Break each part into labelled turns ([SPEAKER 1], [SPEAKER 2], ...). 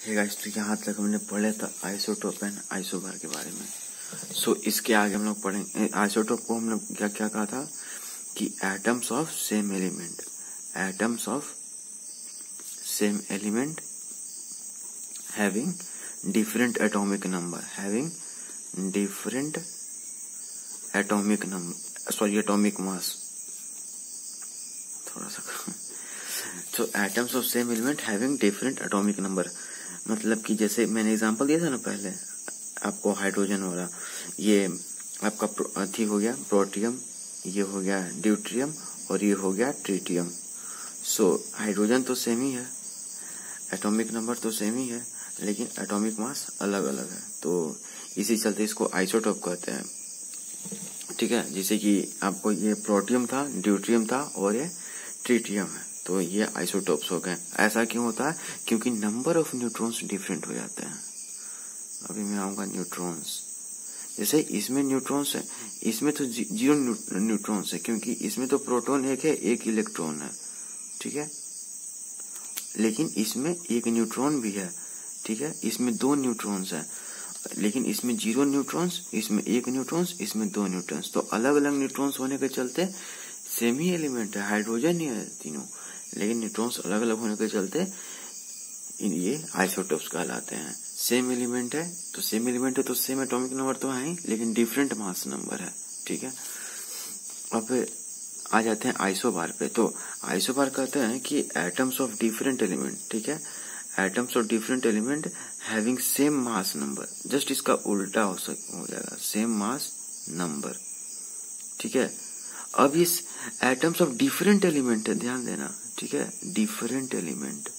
[SPEAKER 1] Hey guys, तो यहाँ तक हमने पढ़ा था आइसोटोप एंड आइसोबार के बारे में। सो इसके आगे हम लोग पढ़ेंगे आइसोटोप को हम लोग क्या क्या कहा था कि atoms of same element, atoms of same element having different atomic number, having different atomic number, sorry atomic mass, थोड़ा सा तो atoms of same element having different atomic number, मतलब कि जैसे मैंने एग्जांपल दिया था ना पहले आपको हाइड्रोजन वाला, ये आपका अथी हो गया प्रोटियम, ये हो गया ड्यूट्रियम और ये हो गया ट्रिटियम। सो हाइड्रोजन तो सेम ही है, एटॉमिक नंबर तो सेम ही है, लेकिन एटॉमिक मास अलग अलग है, तो इसी चलते इसको आइसोटोप कहते हैं। ठीक है, जैसे कि आपको ये प्रोटियम था, ड्यूट्रियम था और ये ट्रिटियम है, तो ये आइसोटोप्स हो गए। ऐसा क्यों होता है? क्योंकि नंबर ऑफ न्यूट्रॉन्स डिफरेंट हो जाते हैं। अभी मैं आऊंगा न्यूट्रॉन्स, जैसे इसमें न्यूट्रॉन्स है, इसमें तो जीरो न्यूट्रॉन्स है, क्योंकि इसमें तो प्रोटॉन एक है, एक इलेक्ट्रॉन है। ठीक है, लेकिन इसमें एक न्यूट्रॉन भी है। ठीक है, इसमें दो न्यूट्रॉन्स है, लेकिन इसमें जीरो न्यूट्रॉन्स, इसमें एक न्यूट्रॉन्स, इसमें दो न्यूट्रॉन्स, तो अलग अलग न्यूट्रॉन्स होने के चलते सेम ही एलिमेंट है, हाइड्रोजन ही है तीनों, लेकिन न्यूट्रॉन्स अलग अलग होने के चलते ये आइसोटोप्स कहलाते हैं। सेम एलिमेंट है तो सेम एलिमेंट है तो सेम एटॉमिक नंबर तो है ही, लेकिन डिफरेंट मास नंबर है। ठीक है, अब आ जाते हैं आइसोबार पे। तो आइसोबार कहते हैं कि एटम्स ऑफ डिफरेंट एलिमेंट, ठीक है, atoms of different element having same mass number, just इसका उल्टा हो जाएगा, सेम मास नंबर। ठीक है, अब इस एटम्स ऑफ डिफरेंट एलिमेंट है, ध्यान देना, ठीक है, डिफरेंट एलिमेंट,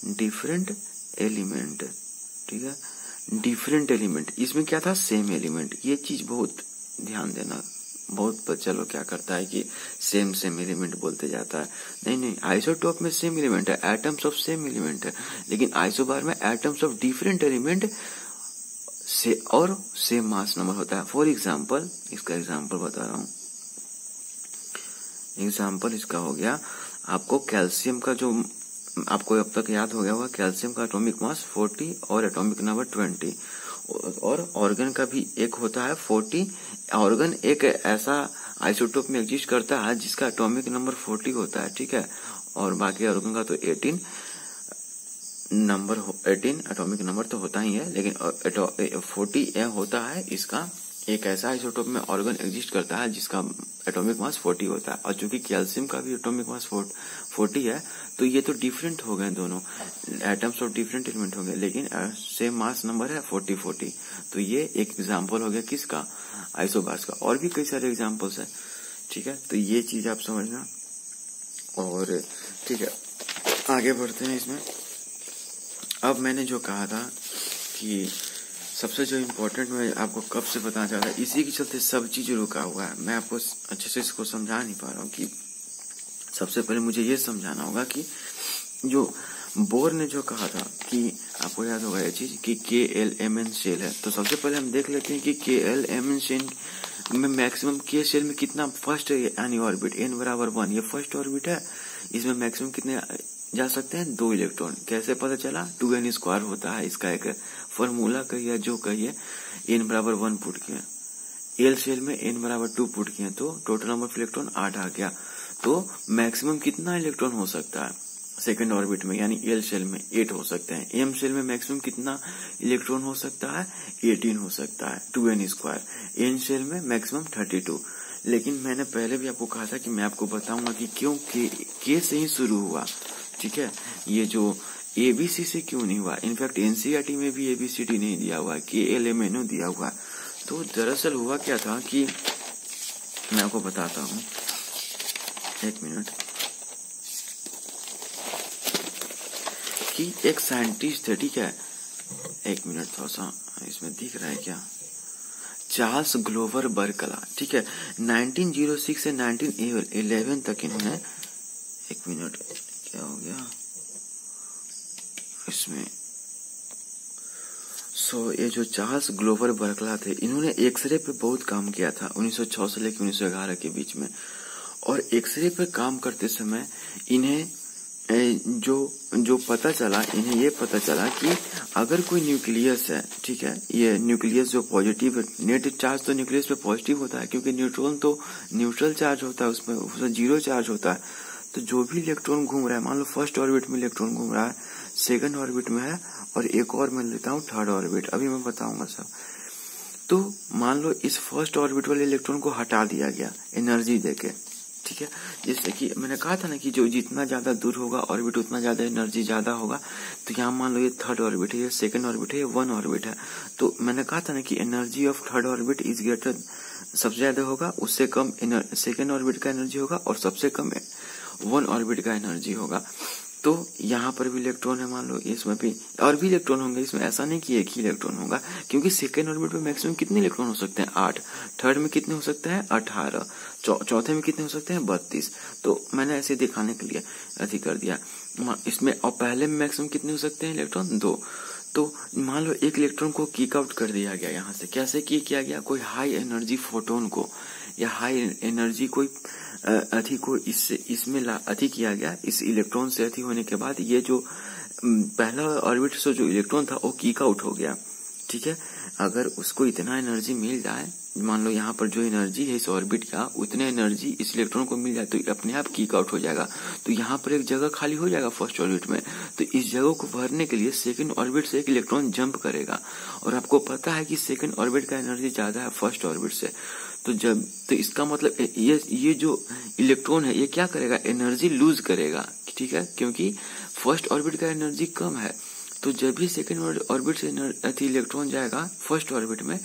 [SPEAKER 1] डिफरेंट एलिमेंट, ठीक है, डिफरेंट एलिमेंट, इसमें क्या था? Same element. ये चीज बहुत ध्यान देना, बहुत बच्चा लोग क्या करता है कि सेम सेम एलिमेंट बोलते जाता है। नहीं, आइसोटोप में सेम एलिमेंट है, एटम्स ऑफ सेम एलिमेंट है, लेकिन आइसोबार में एटम्स ऑफ डिफरेंट एलिमेंट से और सेम मास नंबर होता है। फॉर एग्जाम्पल, इसका एग्जाम्पल बता रहा हूँ, एग्जाम्पल इसका हो गया आपको कैल्शियम का, जो आपको अब तक याद हो गया होगा, कैल्शियम का एटॉमिक मास 40 और एटॉमिक नंबर 20, और ऑर्गन का भी एक होता है 40। ऑर्गन एक ऐसा आइसोटोप में एग्जिस्ट करता है जिसका एटॉमिक नंबर 40 होता है। ठीक है, और बाकी ऑर्गन का तो 18 एटॉमिक नंबर तो होता ही है, लेकिन 40 होता है इसका। एक ऐसा आइसोटोप में ऑर्गन एग्जिस्ट करता है जिसका एटॉमिक मास 40 होता है, और चूंकि कैल्शियम का भी एटॉमिक मास 40 है, तो ये तो डिफरेंट हो गए, दोनों एटम्स ऑफ डिफरेंट एलिमेंट हो गए, लेकिन सेम मास नंबर है 40। तो ये एक एग्जांपल हो गया किसका? आइसोबार्स का। और भी कई सारे एग्जांपल्स है। ठीक है, तो ये चीज आप समझना। और ठीक है, आगे बढ़ते हैं इसमें। अब मैंने जो कहा था कि सबसे जो इम्पोर्टेंट मैं आपको कब से बताना चाह रहा है, इसी के चलते सब चीज रुका हुआ है। मैं आपको अच्छे से इसको समझा नहीं पा रहा हूँ कि सबसे पहले मुझे ये समझाना होगा कि जो बोर ने जो कहा था कि आपको याद होगा ये चीज कि KLMN शेल है, तो सबसे पहले हम देख लेते हैं कि KLMN शेल में मैक्सिमम के शेल में कितना फर्स्ट यानी ऑर्बिट n बराबर 1, ये फर्स्ट ऑर्बिट है, इसमें मैक्सिमम कितने जा सकते हैं? 2 इलेक्ट्रॉन। कैसे पता चला? 2n स्क्वायर होता है इसका एक फॉर्मूला, कहिए जो कहिए, n बराबर 1 पुट किया, एल शेल में n बराबर 2 पुट किए, तो टोटल नंबर ऑफ इलेक्ट्रॉन 8 आ गया। तो मैक्सिमम कितना इलेक्ट्रॉन हो सकता है सेकेंड ऑर्बिट में, यानी एल शेल में 8 हो सकते हैं। एम शेल में मैक्सिमम कितना इलेक्ट्रॉन हो सकता है? 18 हो सकता है, 2n स्क्वायर। एन शेल में मैक्सिमम 32। लेकिन मैंने पहले भी आपको कहा था कि मैं आपको बताऊंगा कि क्यों के से ही शुरू हुआ। ठीक है, ये जो ABC से क्यों नहीं हुआ? इनफैक्ट NCERT में भी ABCD नहीं दिया हुआ, KLMNO दिया हुआ। तो दरअसल हुआ क्या था कि मैं आपको बताता हूँ, एक मिनट, कि एक साइंटिस्ट है, ठीक है, एक मिनट, थोड़ा सा इसमें दिख रहा है क्या, चार्ल्स ग्लोवर बर्कला। ठीक है, 1906 से 1911 तक इन्होंने, एक मिनट, क्या हो गया इसमें, ये जो चार्ल्स ग्लोवर बर्कला थे, इन्होंने एक्सरे पे बहुत काम किया था 1906 से लेकर 1911 के बीच में। और एक्सरे पे काम करते समय इन्हें जो पता चला, इन्हें ये पता चला कि अगर कोई न्यूक्लियस है, ठीक है, ये न्यूक्लियस जो पॉजिटिव नेट चार्ज तो न्यूक्लियस पे पॉजिटिव होता है, क्योंकि न्यूट्रॉन तो न्यूट्रल चार्ज होता है, उसमें 0 चार्ज होता है। तो जो भी इलेक्ट्रॉन घूम रहा है, मान लो फर्स्ट ऑर्बिट में इलेक्ट्रॉन घूम रहा है, सेकंड ऑर्बिट में है, और एक और मैं लेता हूँ थर्ड ऑर्बिट, अभी मैं बताऊंगा सब। तो मान लो इस फर्स्ट ऑर्बिट वाले इलेक्ट्रॉन को हटा दिया गया एनर्जी देके, ठीक है। जैसे कि मैंने कहा था ना कि जो जितना ज्यादा दूर होगा ऑर्बिट उतना ज्यादा एनर्जी ज्यादा होगा। तो यहाँ मान लो ये थर्ड ऑर्बिट है, ये सेकंड ऑर्बिट है, ये 1 ऑर्बिट है। तो मैंने कहा था ना कि energy of third orbit is greater, सबसे ज्यादा होगा, उससे कम सेकंड ऑर्बिट का एनर्जी होगा, और सबसे कम 1 ऑर्बिट का एनर्जी होगा। तो यहाँ पर भी इलेक्ट्रॉन है, मान लो इसमें भी और भी इलेक्ट्रॉन होंगे, इसमें ऐसा नहीं कि एक ही इलेक्ट्रॉन होगा, क्योंकि सेकेंड ऑर्बिट में मैक्सिमम कितने इलेक्ट्रॉन हो सकते हैं? 8। थर्ड में कितने हो सकते हैं? 18। चौथे में कितने हो सकते हैं? 32। तो मैंने ऐसे दिखाने के लिए ऐसे कर दिया इसमें। और पहले में मैक्सिमम कितने हो सकते हैं इलेक्ट्रॉन? 2। तो मान लो एक इलेक्ट्रॉन को किक आउट कर दिया गया यहाँ से। कैसे किया गया? कोई हाई एनर्जी फोटोन को या हाई एनर्जी कोई अति को इसमें अति किया गया। इस इलेक्ट्रॉन से अति होने के बाद ये जो पहला ऑर्बिट से जो इलेक्ट्रॉन था वो किक आउट हो गया, ठीक है। अगर उसको इतना एनर्जी मिल जाए, मान लो यहाँ पर जो एनर्जी है इस ऑर्बिट का, उतने एनर्जी इस इलेक्ट्रॉन को मिल जाए तो अपने आप किक आउट हो जाएगा। तो यहाँ पर एक जगह खाली हो जाएगा फर्स्ट ऑर्बिट में। तो इस जगह को भरने के लिए सेकंड ऑर्बिट से एक इलेक्ट्रॉन जंप करेगा, और आपको पता है कि सेकंड ऑर्बिट का एनर्जी ज्यादा है फर्स्ट ऑर्बिट से। तो इसका मतलब ये जो इलेक्ट्रॉन है ये क्या करेगा? एनर्जी लूज करेगा, ठीक है, क्योंकि फर्स्ट ऑर्बिट का एनर्जी कम है। तो जब भी सेकंड ऑर्बिट से इलेक्ट्रॉन जाएगा फर्स्ट ऑर्बिट में,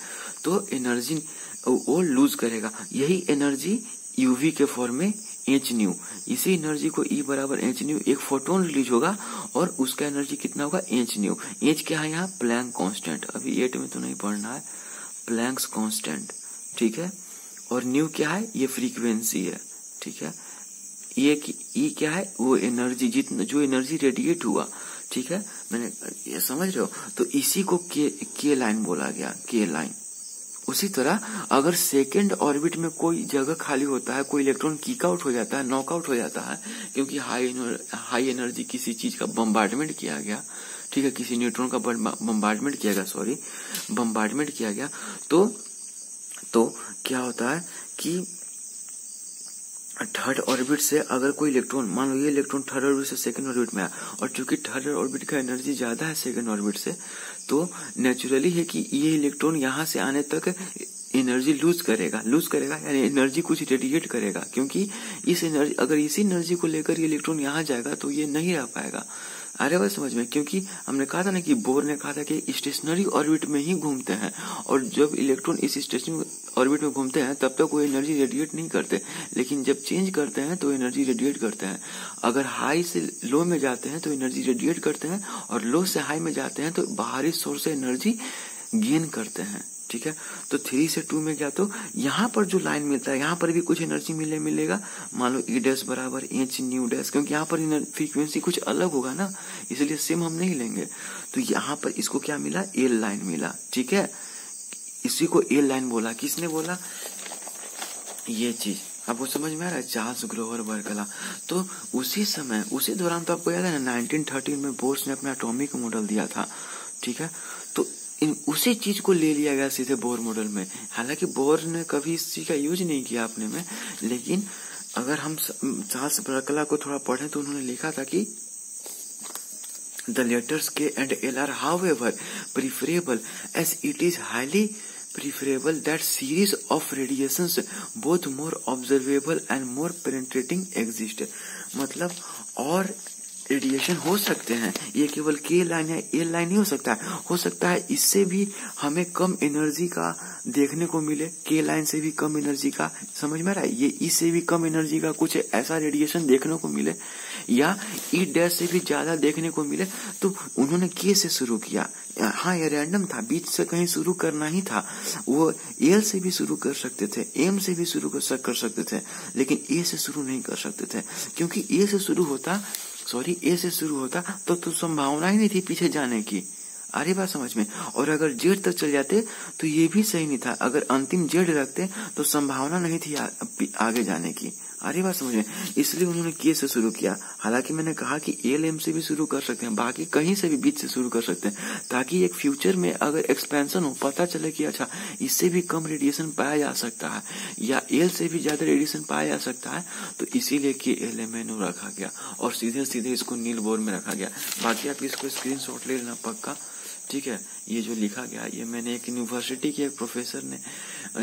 [SPEAKER 1] तो एनर्जी वो लूज करेगा। यही एनर्जी यूवी के फॉर्म में h-nu, इसी एनर्जी को E बराबर h-nu, एक फोटोन रिलीज होगा और उसका एनर्जी कितना होगा? h-nu। h क्या है यहाँ? Planck constant. अभी 8 में तो नहीं पढ़ना है, प्लैंक्स कांस्टेंट, ठीक है। और न्यू क्या है? ये फ्रीक्वेंसी है, ठीक है। ये ई क्या है? वो एनर्जी, जितना जो एनर्जी रेडिएट हुआ, ठीक है। मैंने ये समझ रहे हो? तो इसी को के लाइन बोला गया, के लाइन। उसी तरह अगर सेकेंड ऑर्बिट में कोई जगह खाली होता है, कोई इलेक्ट्रॉन किक आउट हो जाता है, नॉकआउट हो जाता है, क्योंकि हाई एनर्जी किसी चीज का बम्बार्डमेंट किया गया, ठीक है, किसी न्यूट्रॉन का बम्बार्डमेंट किया गया, बम्बार्डमेंट किया गया, तो क्या होता है कि थर्ड ऑर्बिट से अगर कोई इलेक्ट्रॉन, मान लो ये इलेक्ट्रॉन थर्ड ऑर्बिट से सेकंड ऑर्बिट में आया, और चूंकि थर्ड ऑर्बिट का एनर्जी ज्यादा है सेकंड ऑर्बिट से, तो नेचुरली है कि ये इलेक्ट्रॉन यहाँ से आने तक एनर्जी लूज करेगा, यानी एनर्जी कुछ रेडिएट करेगा, क्योंकि इस एनर्जी, अगर इसी एनर्जी को लेकर ये इलेक्ट्रॉन यहाँ जाएगा तो ये नहीं रह पाएगा। अरे बात समझ में? क्योंकि हमने कहा था ना कि बोर ने कहा था कि स्टेशनरी ऑर्बिट में ही घूमते हैं, और जब इलेक्ट्रॉन इस स्टेशनरी ऑर्बिट में घूमते हैं तब तक कोई एनर्जी रेडिएट नहीं करते, लेकिन जब चेंज करते हैं तो एनर्जी रेडिएट करते हैं। अगर हाई से लो में जाते हैं तो एनर्जी रेडिएट करते हैं, और लो से हाई में जाते हैं तो बाहरी सोर्स से एनर्जी गेन करते हैं, ठीक है। तो 3 से 2 में गया तो यहाँ पर जो लाइन मिलता है, यहाँ पर भी कुछ एनर्जी मिलेगा। मान लो E' बराबर h-nu', क्योंकि यहाँ पर फ्रीक्वेंसी कुछ अलग होगा ना, इसलिए सेम हम नहीं लेंगे। तो यहाँ पर इसको क्या मिला? एल लाइन मिला, ठीक है। इसी को एल लाइन बोला। किसने बोला? ये चीज आपको समझ में आ रहा है? चार्ल्स ग्रोवर बर्कला। तो उसी समय, उसी दौरान, तो आपको याद है ना 1913 में बोर्स ने अपना एटॉमिक मॉडल दिया था, ठीक है। तो उसी चीज को ले लिया गया सीधे बोर मॉडल में। हालांकि बोर ने कभी इस चीज का यूज नहीं किया अपने में, लेकिन अगर हम चार्ल्स बर्कला को थोड़ा पढ़ें तो उन्होंने लिखा था कि the letters K and L are however preferable, as it is highly preferable that series of radiations both more observable and more penetrating exist। मतलब और रेडिएशन हो सकते हैं, ये केवल के लाइन है, एल लाइन नहीं हो सकता है इससे भी हमें कम एनर्जी का देखने को मिले, के लाइन से भी कम एनर्जी का, समझ में आ रहा है? ये इससे भी कम एनर्जी का कुछ ऐसा रेडिएशन देखने को मिले, या E' से भी ज्यादा देखने को मिले। तो उन्होंने के से शुरू किया। हाँ, ये रैंडम था, बीच से कहीं शुरू करना ही था। वो एल से भी शुरू कर सकते थे, एम से भी शुरू कर सकते थे, लेकिन ए से शुरू नहीं कर सकते थे, क्योंकि ए से शुरू होता तो संभावना ही नहीं थी पीछे जाने की। अरे बात समझ में? और अगर जेड तक चल जाते तो ये भी सही नहीं था, अगर अंतिम जेड रखते तो संभावना नहीं थी आगे जाने की। आ रही बात समझ में? इसलिए उन्होंने के से शुरू किया। हालांकि मैंने कहा कि एल एम से भी शुरू कर सकते हैं, बाकी कहीं से भी बीच से शुरू कर सकते हैं, ताकि एक फ्यूचर में अगर एक्सपेंशन हो, पता चले कि अच्छा इससे भी कम रेडिएशन पाया जा सकता है या एल से भी ज्यादा रेडिएशन पाया जा सकता है, तो इसीलिए के एल एम एन ओ रखा गया और सीधे सीधे इसको नील बोर में रखा गया। बाकी आप इसको स्क्रीनशॉट ले लेना पक्का, ठीक है। ये जो लिखा गया, ये मैंने एक यूनिवर्सिटी के एक प्रोफेसर ने,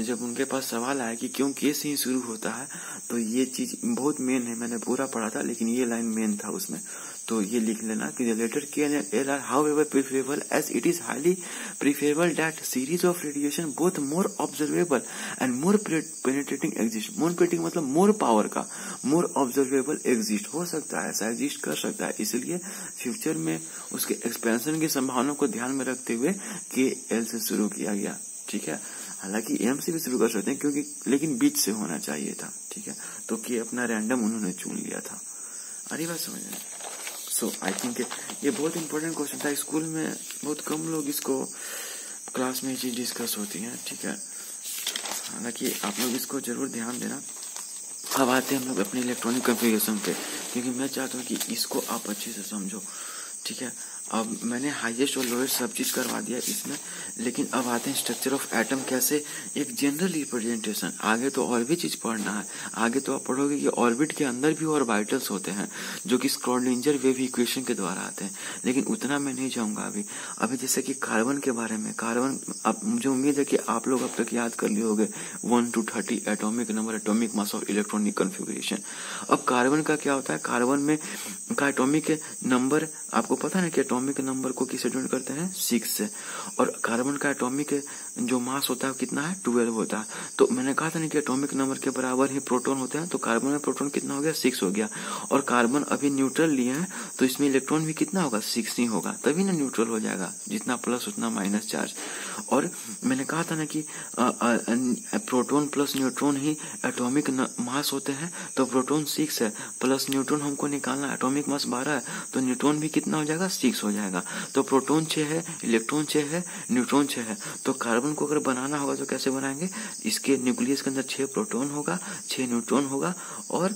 [SPEAKER 1] जब उनके पास सवाल आया कि क्यों के से ही शुरू होता है, तो ये चीज बहुत मेन है। मैंने पूरा पढ़ा था लेकिन ये लाइन मेन था उसमें, तो ये लिख लेना कि the letter K and L are however preferable as it is highly preferable that series of radiation both more observable and more penetrating exist। more penetrating मतलब more power का, more observable exist हो सकता है, ऐसा exist कर सकता है। इसलिए फ्यूचर में उसके एक्सपेंशन की संभावना को ध्यान में रखते हुए के एल से शुरू किया गया, ठीक है। हालांकि एम से भी शुरू कर सकते हैं क्योंकि, लेकिन बीच से होना चाहिए था, ठीक है। तो के अपना रैंडम उन्होंने चुन लिया था। अरे बात समझ में? सो आई थिंक ये बहुत इंपॉर्टेंट क्वेश्चन था। स्कूल में बहुत कम लोग इसको, क्लास में ये चीज डिस्कस होती है, ठीक है। हालांकि आप लोग इसको जरूर ध्यान देना। अब आते हैं हम लोग अपने इलेक्ट्रॉनिक कॉन्फ़िगरेशन पे, क्योंकि मैं चाहता हूँ कि इसको आप अच्छे से समझो, ठीक है। अब मैंने हाईएस्ट और लोएस्ट सब चीज करवा दिया इसमें, लेकिन अब आते हैं स्ट्रक्चर ऑफ एटम कैसे, एक जनरल रिप्रेजेंटेशन। आगे तो और भी चीज पढ़ना है, आगे तो आप पढ़ोगे कि ऑर्बिट के अंदर भी ऑर्बिटल्स होते हैं जो कि स्क्रॉडिंजर वेव इक्वेशन के द्वारा आते हैं, लेकिन उतना मैं नहीं जाऊंगा अभी जैसे कि कार्बन के बारे में। कार्बन, अब मुझे उम्मीद है कि आप लोग अब तक याद कर लिए होंगे 1 to 30 atomic number, atomic mass of electronic configuration. अब कार्बन का क्या होता है, कार्बन में का एटॉमिक नंबर आपको पता है ना कि एटॉमिक नंबर को किससे डिनोट करते हैं, 6 से, और कार्बन का एटॉमिक जो मास होता है कितना है, 12 होता है। तो मैंने कहा था ना कि एटॉमिक नंबर के बराबर ही प्रोटॉन होते हैं, तो कार्बन में प्रोटॉन कितना हो गया, 6 हो गया। और कार्बन अभी न्यूट्रल लिए हैं, तो इसमें इलेक्ट्रॉन भी कितना होगा, 6 ही होगा, तभी ना न्यूट्रल हो जाएगा, जितना प्लस उतना माइनस चार्ज। और मैंने कहा था ना कि प्रोटॉन प्लस न्यूट्रॉन ही एटॉमिक मास होते हैं, तो प्रोटॉन 6 है प्लस न्यूट्रॉन हमको निकालना, एटॉमिक मास 12 है, तो न्यूट्रॉन भी कितना हो जाएगा, 6 हो जाएगा। तो प्रोटॉन 6 है, इलेक्ट्रॉन 6 है, न्यूट्रॉन 6 है। तो कार्बन को अगर बनाना होगा तो कैसे बनाएंगे, इसके न्यूक्लियस के अंदर 6 प्रोटॉन होगा, 6 न्यूट्रॉन होगा, और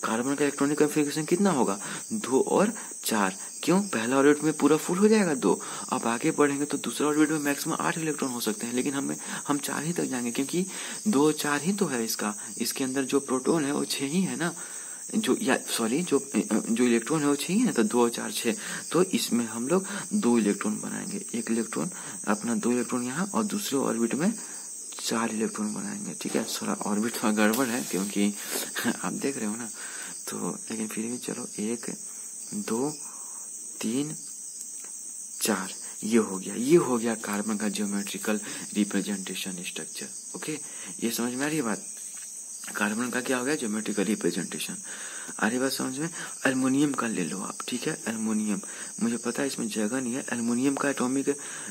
[SPEAKER 1] कार्बन का इलेक्ट्रॉनिक कॉन्फ़िगरेशन कितना होगा, 2 और 4। क्यों, पहला ऑर्बिट में पूरा फुल हो जाएगा 2। अब आगे बढ़ेंगे तो दूसरा ऑर्बिट में मैक्सिमम 8 इलेक्ट्रॉन हो सकते हैं, लेकिन हम 4 ही तक जाएंगे, क्योंकि 2 और 4 ही तो है इसका। इसके अंदर जो प्रोटॉन है वो 6 ही है ना, जो इलेक्ट्रॉन है वो 6 ही है, तो 2 और 4 6। तो इसमें हम लोग 2 इलेक्ट्रॉन बनाएंगे, एक इलेक्ट्रॉन अपना 2 इलेक्ट्रॉन यहाँ, और दूसरे ऑर्बिट में 4 इलेक्ट्रॉन बनाएंगे, ठीक है। थोड़ा ऑर्बिट थोड़ा गड़बड़ है क्योंकि आप देख रहे हो ना, तो लेकिन फिर भी चलो 1 2 3 4 ये हो गया कार्बन का ज्योमेट्रिकल रिप्रेजेंटेशन स्ट्रक्चर। ओके, ये समझ में आ रही है बात, कार्बन का क्या हो गया, ज्योमेट्रिकल रिप्रेजेंटेशन। आ रही बात समझ में। एल्युमिनियम का ले लो आप, ठीक है। एल्युमिनियम, मुझे पता है इसमें जगह नहीं है। एल्युमिनियम का एटॉमिक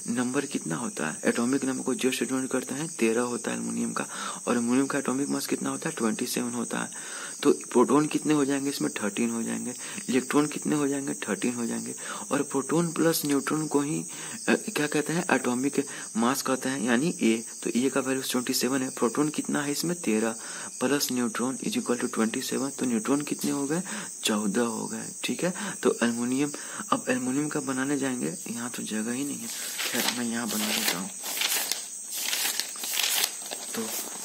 [SPEAKER 1] नंबर कितना होता है, एटॉमिक नंबर को जस्ट डिनोट करते हैं 13 होता है एल्युमिनियम का, और एल्युमिनियम का एटॉमिक मास कितना होता है, 27 होता है। तो प्रोटॉन कितने हो जाएंगे इसमें, 13 हो जाएंगे। इलेक्ट्रॉन कितने हो जाएंगे, 13 हो जाएंगे। और प्रोटॉन प्लस न्यूट्रॉन को ही क्या कहते हैं, एटॉमिक मास कहते हैं, यानी ए। तो ए का वैल्यू 27 है, प्रोटॉन कितना है इसमें, 13 plus neutron is equal to 27। तो न्यूट्रॉन कितने हो गए, 14 हो गए, ठीक है। तो एल्युमिनियम, अब एल्युमिनियम का बनाने जाएंगे, यहाँ तो जगह ही नहीं है, खैर मैं यहाँ बना देता हूँ। तो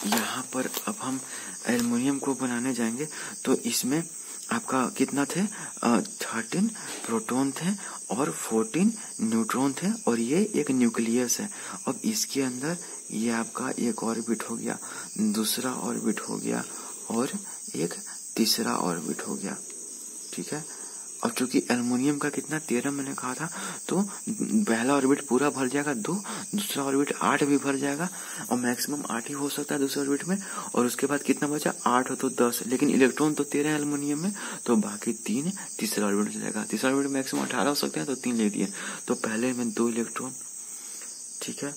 [SPEAKER 1] यहाँ पर अब हम एल्युमिनियम को बनाने जाएंगे, तो इसमें आपका कितना थे, 13 प्रोटॉन थे और 14 न्यूट्रॉन थे, और ये एक न्यूक्लियस है। अब इसके अंदर ये आपका एक ऑर्बिट हो गया, दूसरा ऑर्बिट हो गया, और एक तीसरा ऑर्बिट हो गया, ठीक है। और चूंकि एल्युमिनियम का कितना 13 मैंने कहा था, तो पहला ऑर्बिट पूरा भर जाएगा 2, दूसरा ऑर्बिट 8 भी भर जाएगा, और मैक्सिमम 8 ही हो सकता है दूसरे ऑर्बिट में। और उसके बाद कितना बचा, 8 हो तो 10, लेकिन इलेक्ट्रॉन तो 13 है एल्युमिनियम में, तो बाकी 3 तीसरा ऑर्बिट हो जाएगा। तीसरा ऑर्बिट मैक्सिमम 18 हो सकते हैं, तो 3 ले दिए। तो पहले में 2 इलेक्ट्रॉन, ठीक है,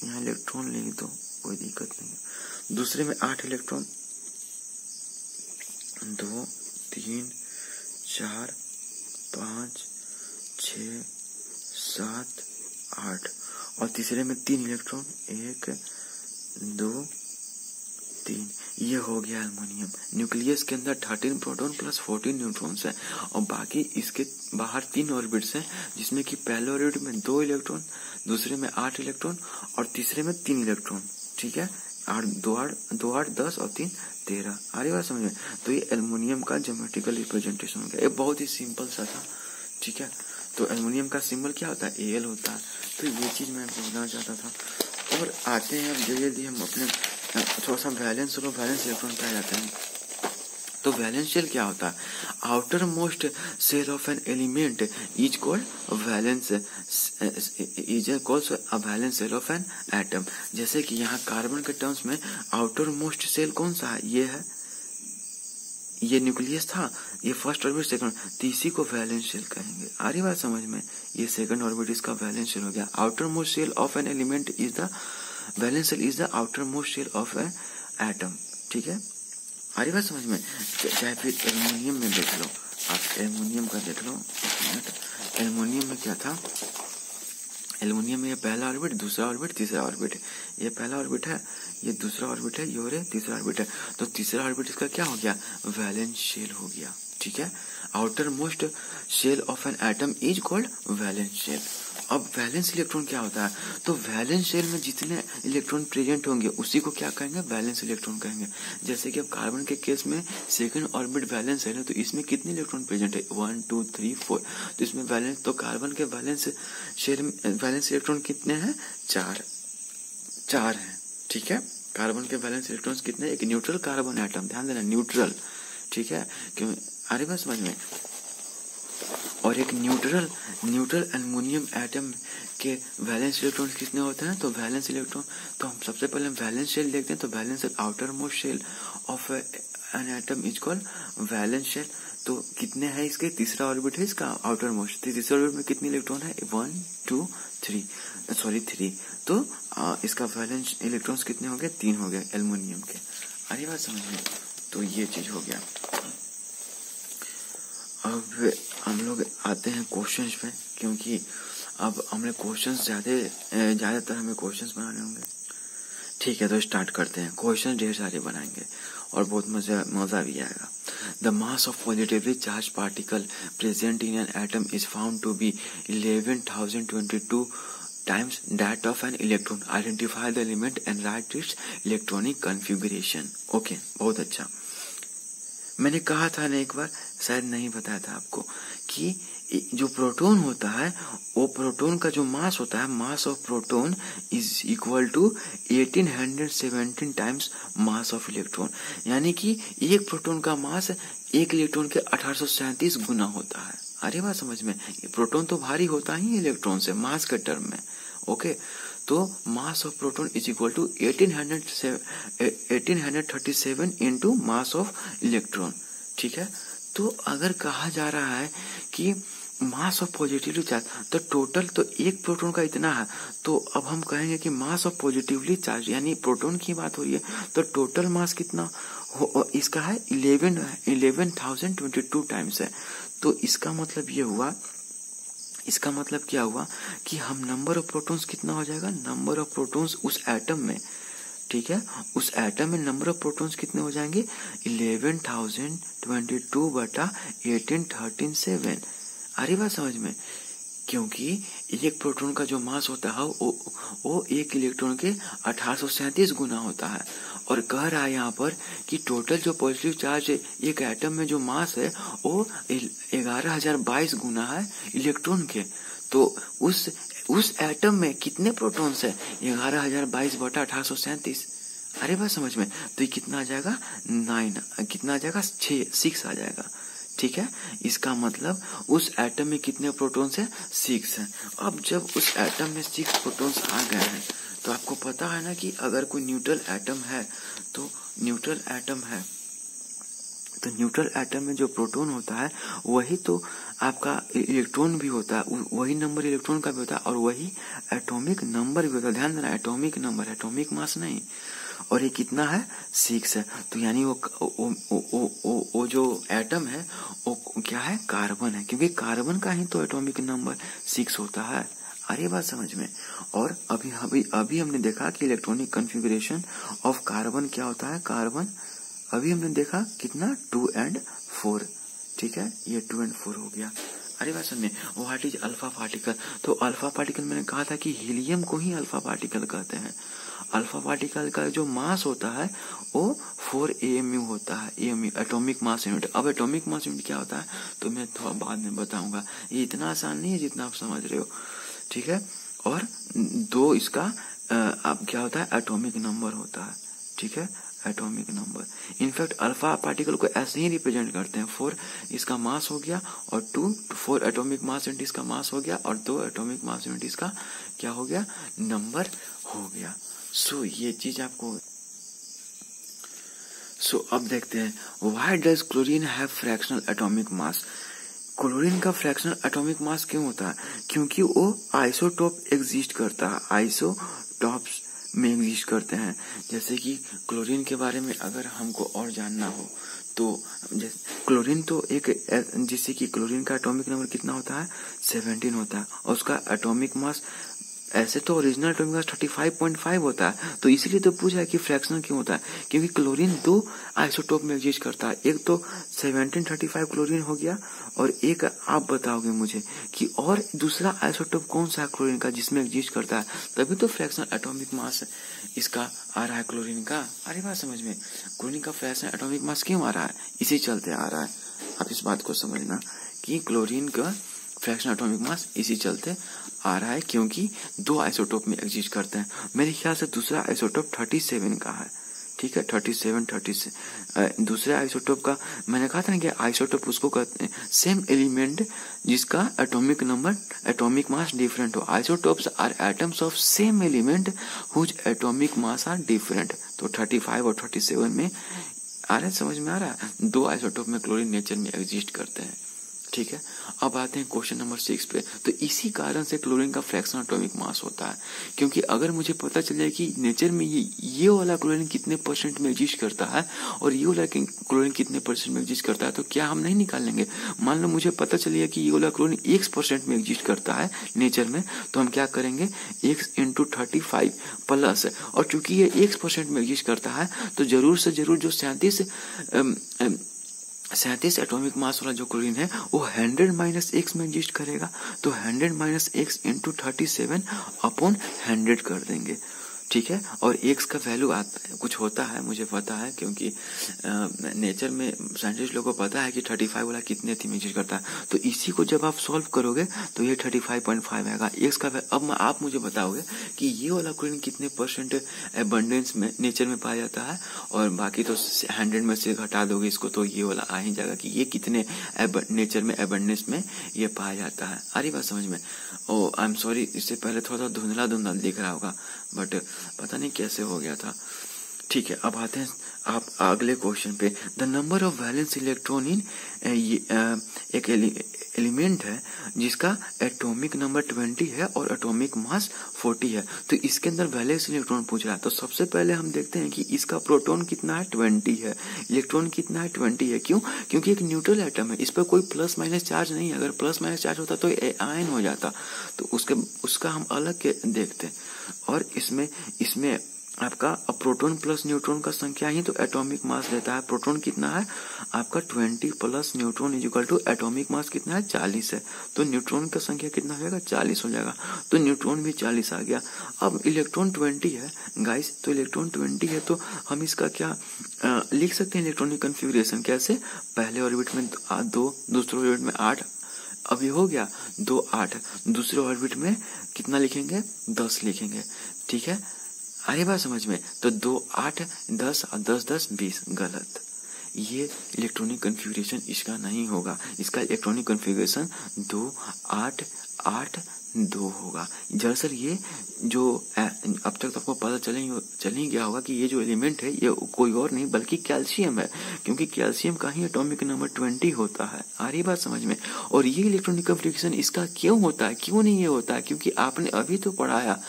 [SPEAKER 1] यहाँ इलेक्ट्रॉन ले ली तो कोई दिक्कत नहीं है। दूसरे में 8 इलेक्ट्रॉन, 2 3 4 5 6 7 8, और तीसरे में 3 इलेक्ट्रॉन, 1 2 3, ये हो गया एल्युमिनियम। न्यूक्लियस के अंदर 13 प्रोटॉन प्लस 14 न्यूट्रॉन्स है और बाकी इसके बाहर 3 ऑर्बिट्स हैं, जिसमें कि पहले ऑर्बिट में 2 इलेक्ट्रॉन, दूसरे में 8 इलेक्ट्रॉन और तीसरे में 3 इलेक्ट्रॉन। ठीक है, 2 8 10 और 3 13। आ रही बात समझ में? तो ये एल्युमिनियम का ज्योमेट्रिकल रिप्रेजेंटेशन हो गया। ये बहुत ही सिंपल सा था। ठीक है, तो एल्युमिनियम का सिंबल क्या होता है? Al होता है। तो ये चीज मैं बोलना चाहता था। और आते हैं अब जल्दी हम अपने थोड़ा सा वैलेंस और वैलेंस इलेक्ट्रॉन पे आ जाते हैं। तो वैलेंस शेल क्या होता है? Outer most shell of an element is called valence, is called a valence shell of an atom. जैसे कि यहाँ कार्बन के टर्म्स में आउटर मोस्ट शेल कौन सा है? ये है, ये न्यूक्लियस था, ये फर्स्ट ऑर्बिट सेकंड, तो इसी को वैलेंस शेल कहेंगे। आ रही बात समझ में? ये सेकंड ऑर्बिट इसका वैलेंस शेल हो गया। Outer most shell of an element is the valence shell, is the outer most shell of an atom. ठीक है, आ रही बात समझ में? चाहे फिर एल्युमिनियम में देख लो, आप एल्युमिनियम का देख लो। एल्युमिनियम में क्या था? एल्युमिनियम में ये पहला ऑर्बिट, दूसरा ऑर्बिट, तीसरा ऑर्बिट। ये पहला ऑर्बिट है, ये दूसरा ऑर्बिट है, ये तीसरा ऑर्बिट है। तो तीसरा ऑर्बिट इसका क्या हो गया? वैलेंस शेल हो गया। ठीक है, outer most shell of an atom is called valence shell. अब वैलेंस इलेक्ट्रॉन क्या होता है? तो वैलेंस शेल में जितने इलेक्ट्रॉन प्रेजेंट होंगे उसी को क्या कहेंगे? वैलेंस इलेक्ट्रॉन कहेंगे। जैसे कि अब कार्बन के केस में सेकंड ऑर्बिट वैलेंस है, तो इसमें कितने इलेक्ट्रॉन प्रेजेंट है? 1 2 3 4। तो इसमें वैलेंस, तो कार्बन के वैलेंस शेल में वैलेंस इलेक्ट्रॉन कितने हैं? 4 हैं। ठीक है, कार्बन के वैलेंस इलेक्ट्रॉन्स कितने? एक न्यूट्रल कार्बन एटम, ध्यान देना, न्यूट्रल। ठीक है, क्यों? आ रही बात समझ में? और एक न्यूट्रल एल्युमिनियम एटम के वैलेंस इलेक्ट्रॉन कितने होते हैं? तो वैलेंस इलेक्ट्रॉन, तो हम सबसे पहले वैलेंस शेल देखते हैं। तो valence shell, outer most shell of an atom is called valence shell. तो कितने हैं इसके? तीसरा ऑर्बिट है इसका आउटर मोस्ट। तीसरे ऑर्बिट में कितने इलेक्ट्रॉन है? 1 2 3। तो इसका वैलेंस इलेक्ट्रॉन्स कितने हो गए? 3 हो गए एल्युमिनियम के। आ रही बात समझ में? तो ये चीज हो गया। अब हम लोग आते हैं क्वेश्चंस पे, क्योंकि अब हमें क्वेश्चंस ज्यादातर हमें क्वेश्चंस बनाने होंगे। ठीक है, तो स्टार्ट करते हैं। क्वेश्चन ढेर सारे बनाएंगे और बहुत मजा भी आएगा। The mass of positively charge particle present in an atom is found to be 11,022 times that of an electron. Identify the element and write its electronic configuration. Okay, बहुत अच्छा। मैंने कहा था ना एक बार, शायद नहीं बताया था आपको, कि जो प्रोटॉन होता है वो प्रोटॉन का जो मास होता है, mass of proton is equal to 1817 times mass of electron. यानी कि एक प्रोटॉन का मास एक इलेक्ट्रॉन के 1837 गुना होता है। अरे बात समझ में? प्रोटॉन तो भारी होता ही इलेक्ट्रॉन से, मास के टर्म में। ओके, तो mass of proton is equal to 1837 into mass of electron. ठीक है, तो अगर कहा जा रहा है कि मास ऑफ पॉजिटिवली चार्ज, तो टोटल तो एक प्रोटॉन का इतना है, तो अब हम कहेंगे कि मास ऑफ पॉजिटिवली चार्ज, यानी प्रोटॉन की बात हो रही है, तो टोटल मास कितना इसका है? 11,022 टाइम्स है। तो इसका मतलब ये हुआ, इसका मतलब क्या हुआ कि हम नंबर ऑफ प्रोटॉन्स कितना हो जाएगा? नंबर ऑफ प्रोटॉन्स उस एटम में, ठीक है, उस एटम में नंबर ऑफ प्रोटॉन्स कितने हो जाएंगे? 11,022 बटा 1837। आ रही बात समझ में? क्योंकि एक प्रोटॉन का जो मास होता है वो एक इलेक्ट्रॉन के 1837 गुना होता है। और कह रहा है यहाँ पर कि टोटल जो पॉजिटिव चार्ज एक एटम में जो मास है वो 11,022 गुना है इलेक्ट्रॉन के। तो उस एटम में कितने प्रोटॉन्स है? 11,022 बटा 1837। अरे बात समझ में? तो ये कितना आ जाएगा? 9, कितना आ जाएगा? 6 आ जाएगा। ठीक है, इसका मतलब उस एटम में कितने प्रोटॉन्स है? 6 है। अब जब उस एटम में 6 प्रोटॉन्स आ गए हैं, तो आपको पता है ना कि अगर कोई न्यूट्रल एटम है, तो न्यूट्रल एटम में जो प्रोटॉन होता है वही तो आपका इलेक्ट्रॉन भी होता है, वही नंबर इलेक्ट्रॉन का भी होता है और वही एटॉमिक नंबर भी होता है। ध्यान देना, एटॉमिक नंबर, एटॉमिक मास नहीं। और ये कितना है? 6 है। तो यानी वो जो एटम है वो क्या है? कार्बन है, क्योंकि कार्बन का ही तो एटॉमिक नंबर 6 होता है। अरे बात समझ में। और अभी हमने देखा कि इलेक्ट्रॉनिक कॉन्फ़िगरेशन ऑफ कार्बन क्या होता है। कार्बन अभी हमने देखा कितना 2 and 4, ठीक है, ये 2 and 4 हो गया। अरे बात समझ में। व्हाट इज अल्फा पार्टिकल, तो अल्फा पार्टिकल मैंने कहा था कि हीलियम को ही अल्फा पार्टिकल कहते हैं। अल्फा पार्टिकल का जो मास होता है वो 4 AMU होता है, AMU एटॉमिक मास यूनिट। अब एटॉमिक मास यूनिट क्या होता है तो मैं थोड़ा बाद में बताऊंगा, ये इतना आसान नहीं है जितना आप समझ रहे हो, ठीक है। और 2 इसका अब क्या होता है एटॉमिक नंबर होता है, ठीक है, atomic number. In fact alpha particle को ऐसे ही रिप्रेजेंट करते हैं, 4 इसका मास हो गया और 4 एटॉमिक मास यूनिट इसका मास हो गया और 2 एटॉमिक मास यूनिट इसका क्या हो गया नंबर हो गया। सो ये चीज आपको अब देखते हैं why does chlorine have fractional atomic mass. Chlorine का फ्रैक्शनल एटॉमिक मास क्यों होता है, क्योंकि वो आइसोटोप एग्जिस्ट करता है, आइसोटॉप्स में एग्जिस्ट करते हैं। जैसे कि क्लोरीन के बारे में अगर हमको और जानना हो तो क्लोरीन तो एक, जिससे कि क्लोरीन का एटॉमिक नंबर कितना होता है 17 होता है और उसका एटॉमिक मास ऐसे तो ओरिजिनल एटॉमिक मास 35.5 होता है। तो इसीलिए तो पूछा है कि फ्रैक्शनल क्यों होता है, क्योंकि क्लोरीन 2 आइसोटोप में एग्जिस्ट करता है। एक तो 1735 क्लोरीन हो गया और एक आप बताओगे मुझे कि और दूसरा आइसोटोप कौन सा है क्लोरीन का जिसमें एग्जिस्ट करता है, तभी तो फ्रैक्शनल एटॉमिक मास इसका आ रहा है क्लोरीन का। अरे बात समझ में, क्लोरीन का फ्रैक्शनल एटॉमिक मास क्यों आ रहा है, इसी चलते आ रहा है। आप इस बात को समझना कि क्लोरीन का फ्रैक्शनल एटॉमिक मास इसी चलते आ रहा है क्योंकि 2 आइसोटोप में एग्जिस्ट करते हैं। मेरे ख्याल से दूसरा आइसोटोप 37 का है, ठीक है, 37 दूसरे आइसोटोप का मैंने कहा था ना कि आइसोटोप उसको कहते हैं सेम एलिमेंट जिसका atomic number atomic mass different हो। Isotopes are atoms of same element whose atomic mass are different. तो 35 और 37 में आ रहा है, समझ में आ रहा है। 2 आइसोटोप में क्लोरीन नेचर में एग्जिस्ट करते हैं, ठीक है। अब आते हैं क्वेश्चन नंबर 6 पे। तो इसी कारण से क्लोरीन का फ्रैक्शनल एटॉमिक मास होता है, क्योंकि अगर मुझे पता चल जाए कि नेचर में ये वाला क्लोरीन कितने % में एग्जिस्ट करता है और ये वाला क्लोरीन कितने % में एग्जिस्ट करता है, तो क्या हम नहीं निकाल लेंगे। मान लो मुझे पता चल गया कि ये वाला क्लोरीन X% में एग्जिस्ट करता है नेचर में, तो हम क्या करेंगे X × 35 प्लस, और चूंकि ये X% में एग्जिस्ट करता है तो जरूर से जरूर जो 37 एटॉमिक मास वाला जो क्लोरीन है वो 100 - X में एग्जिस्ट करेगा। तो 100 - X × 37 अपॉन 100 कर देंगे, ठीक है। और X का वैल्यू कुछ होता है, मुझे पता है, क्योंकि नेचर में साइंटिस्ट लोगों को पता है कि 35 वाला कितने थी एग्जिस्ट करता है। तो इसी को जब आप सॉल्व करोगे तो ये 35.5 आएगा X का। अब आप मुझे बताओगे कि ये वाला क्लोरीन कितने % एबंडेंस में नेचर में पाया जाता है, और बाकी तो 100 में से घटा दोगे इसको तो ये वाला आ ही जाएगा कि ये कितने नेचर में एबंडेंस में ये पाया जाता है। आ रही बात समझ में। ओ आई एम सॉरी, इससे पहले थोड़ा धुंधला दिख रहा होगा, बट पता नहीं कैसे हो गया था, ठीक है। अब आते हैं आप अगले क्वेश्चन पे। The number of valence electron in एक एलिमेंट है जिसका एटॉमिक नंबर 20 है और एटॉमिक मास 40 है। तो इसके अंदर वैलेंस इलेक्ट्रॉन पूछ रहा है। तो सबसे पहले हम देखते हैं कि इसका प्रोटॉन कितना है 20 है, इलेक्ट्रॉन कितना है 20 है। क्यों? क्योंकि एक न्यूट्रल एटम है, इस पर कोई प्लस माइनस चार्ज नहीं है। अगर प्लस माइनस चार्ज होता तो आयन हो जाता, तो उसका हम अलग के देखते हैं। और इसमें आपका प्रोटॉन प्लस न्यूट्रॉन का संख्या ही तो एटॉमिक मास देता है। प्रोटॉन कितना है आपका 20 plus neutron equal to atomic mass कितना है 40 है। तो न्यूट्रॉन का संख्या कितना हो जाएगा 40 हो जाएगा। तो न्यूट्रॉन भी 40 आ गया। अब इलेक्ट्रॉन 20 है गाइस, तो इलेक्ट्रॉन 20 है तो हम इसका क्या लिख सकते हैं इलेक्ट्रॉनिक कॉन्फ़िगरेशन कैसे। पहले ऑर्बिट में 2, दूसरे ऑर्बिट में 8, अब ये हो गया 2 8। दूसरे ऑर्बिट में कितना लिखेंगे 10 लिखेंगे, ठीक है। अरे बात समझ में। तो 2 8 10 और 10 10 20 गलत। ये इलेक्ट्रॉनिक कॉन्फ़िगरेशन इसका नहीं होगा। इसका इलेक्ट्रॉनिक कॉन्फ़िगरेशन 2 8 8 2 होगा। दरअसल ये जो अब तक तो आपको पता चल ही गया होगा कि ये जो एलिमेंट है ये कोई और नहीं बल्कि कैल्शियम है, क्योंकि कैल्शियम का ही एटॉमिक नंबर 20 होता है। आ रही बात समझ में। और ये इलेक्ट्रॉनिक कॉन्फ़िगरेशन इसका क्यों होता है, क्यों नहीं ये होता है, क्योंकि आपने अभी तो पढ़ाया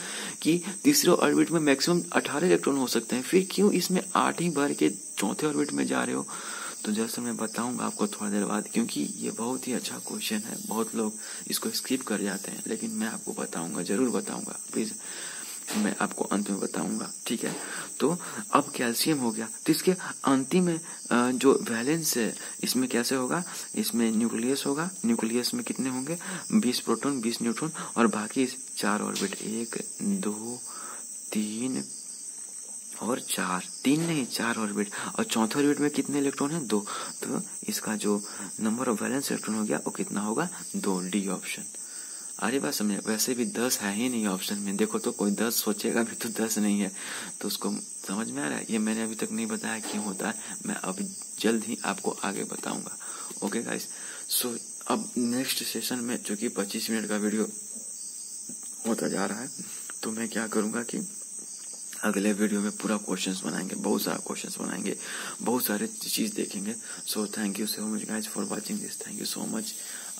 [SPEAKER 1] कि तीसरे ऑर्बिट में मैक्सिमम 18 इलेक्ट्रॉन हो सकते हैं, फिर क्यों इसमें 8 ही भर के चौथे ऑर्बिट में जा रहे हो। तो जैसे मैं बताऊंगा आपको थोड़ा देर बाद, क्योंकि ये बहुत ही अच्छा क्वेश्चन है, बहुत लोग इसको स्किप कर जाते हैं, लेकिन मैं आपको बताऊंगा, जरूर बताऊंगा, प्लीज मैं आपको अंत में बताऊंगा, ठीक है। तो अब कैल्शियम हो गया, तो इसके अंतिम में जो वैलेंस है इसमें कैसे होगा, इसमें न्यूक्लियस होगा, न्यूक्लियस में कितने होंगे, 20 प्रोटॉन 20 न्यूट्रॉन, और बाकी 4 ऑर्बिट, 1 2 3 और 4, 3 नहीं 4 ऑर्बिट, और चौथे ऑर्बिट में कितने इलेक्ट्रॉन है, 2। तो इसका जो नंबर ऑफ वैलेंस इलेक्ट्रॉन हो गया वो कितना होगा, 2, डी ऑप्शन। अरे बात समझे, वैसे भी 10 है ही नहीं ऑप्शन में, देखो तो कोई 10 सोचेगा भी तो 10 नहीं है, तो उसको समझ में आ रहा है। ये मैंने अभी तक नहीं बताया क्यों होता है, मैं अभी जल्द ही आपको आगे बताऊंगा। ओके गाइस, सो अब नेक्स्ट सेशन में, जो कि 25 मिनट का वीडियो होता जा रहा है, तो मैं क्या करूंगा कि अगले वीडियो में पूरा क्वेश्चंस बनाएंगे, बहुत सारा क्वेश्चंस बनाएंगे, बहुत सारे चीज देखेंगे। So thank you so much guys for watching this, thank you so much.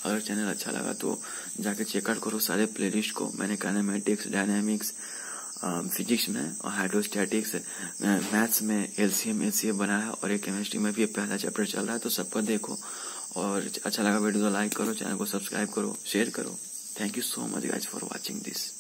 [SPEAKER 1] अगर चैनल अच्छा लगा तो जाके चेकआउट करो सारे प्लेलिस्ट को। मैंने काइनेमेटिक्स, डायनामिक्स, फिजिक्स में और हाइड्रोस्टैटिक्स, मैथ्स में एलसीएम एचसीएफ बनाया, और एक केमिस्ट्री में भी पहला चैप्टर चल रहा है, तो सबको देखो। और अच्छा लगा वीडियो तो लाइक करो, चैनल को सब्सक्राइब करो, शेयर करो। Thank you so much guys for watching this.